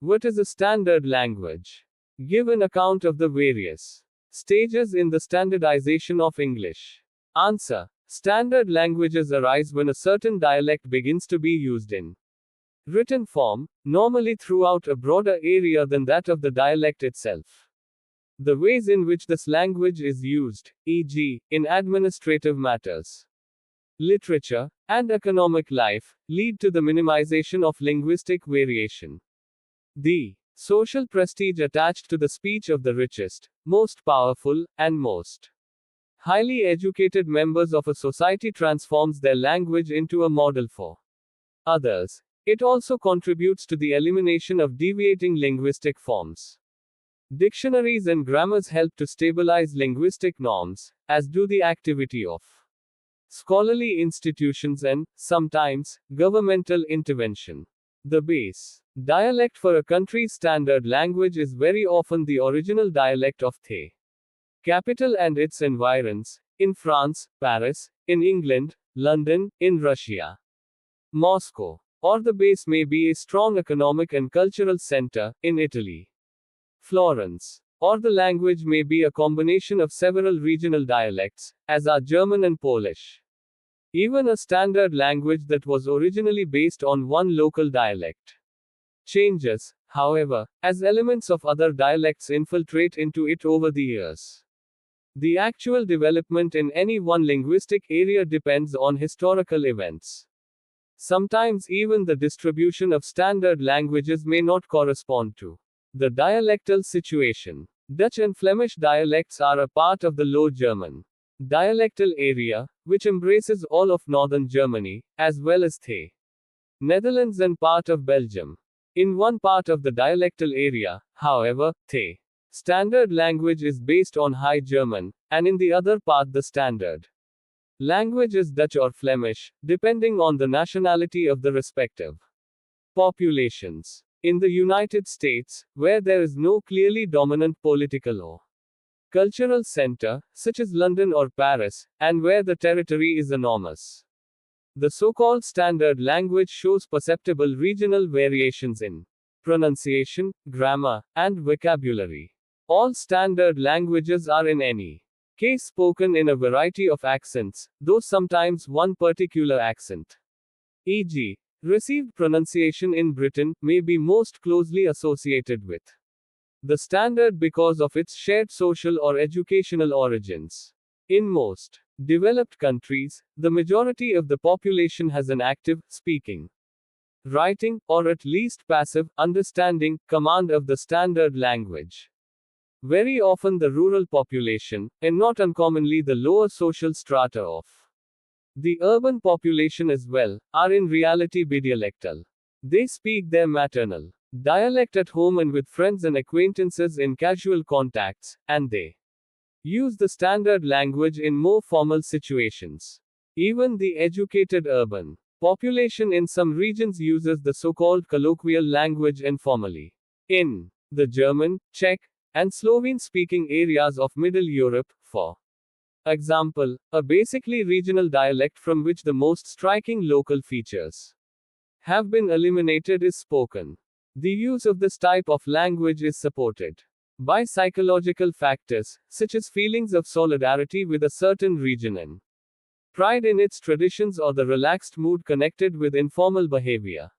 What is a standard language? Give an account of the various stages in the standardization of English. Answer. Standard languages arise when a certain dialect begins to be used in written form, normally throughout a broader area than that of the dialect itself. The ways in which this language is used, e.g., in administrative matters, literature, and economic life, lead to the minimization of linguistic variation. The social prestige attached to the speech of the richest, most powerful, and most highly educated members of a society transforms their language into a model for others. It also contributes to the elimination of deviating linguistic forms. Dictionaries and grammars help to stabilize linguistic norms, as do the activity of scholarly institutions and, sometimes, governmental intervention. The base dialect for a country's standard language is very often the original dialect of the capital and its environs, in France, Paris, in England, London, in Russia, Moscow. Or the base may be a strong economic and cultural center, in Italy, Florence. Or the language may be a combination of several regional dialects, as are German and Polish. Even a standard language that was originally based on one local dialect changes, however, as elements of other dialects infiltrate into it over the years. The actual development in any one linguistic area depends on historical events. Sometimes even the distribution of standard languages may not correspond to the dialectal situation. Dutch and Flemish dialects are a part of the Low German dialectal area, which embraces all of northern Germany, as well as the Netherlands and part of Belgium. In one part of the dialectal area, however, the standard language is based on High German, and in the other part the standard language is Dutch or Flemish, depending on the nationality of the respective populations. In the United States, where there is no clearly dominant political or cultural center, such as London or Paris, and where the territory is enormous, the so-called standard language shows perceptible regional variations in pronunciation, grammar, and vocabulary. All standard languages are in any case spoken in a variety of accents, though sometimes one particular accent, e.g., received pronunciation in Britain, may be most closely associated with the standard because of its shared social or educational origins. In most developed countries, the majority of the population has an active, speaking, writing, or at least passive, understanding, command of the standard language. Very often the rural population, and not uncommonly the lower social strata of the urban population as well, are in reality bidialectal. They speak their maternal dialect at home and with friends and acquaintances in casual contacts, and they use the standard language in more formal situations. Even the educated urban population in some regions uses the so-called colloquial language informally. In the German, Czech, and Slovene-speaking areas of Middle Europe, for example, a basically regional dialect from which the most striking local features have been eliminated is spoken. The use of this type of language is supported by psychological factors, such as feelings of solidarity with a certain region and pride in its traditions or the relaxed mood connected with informal behavior.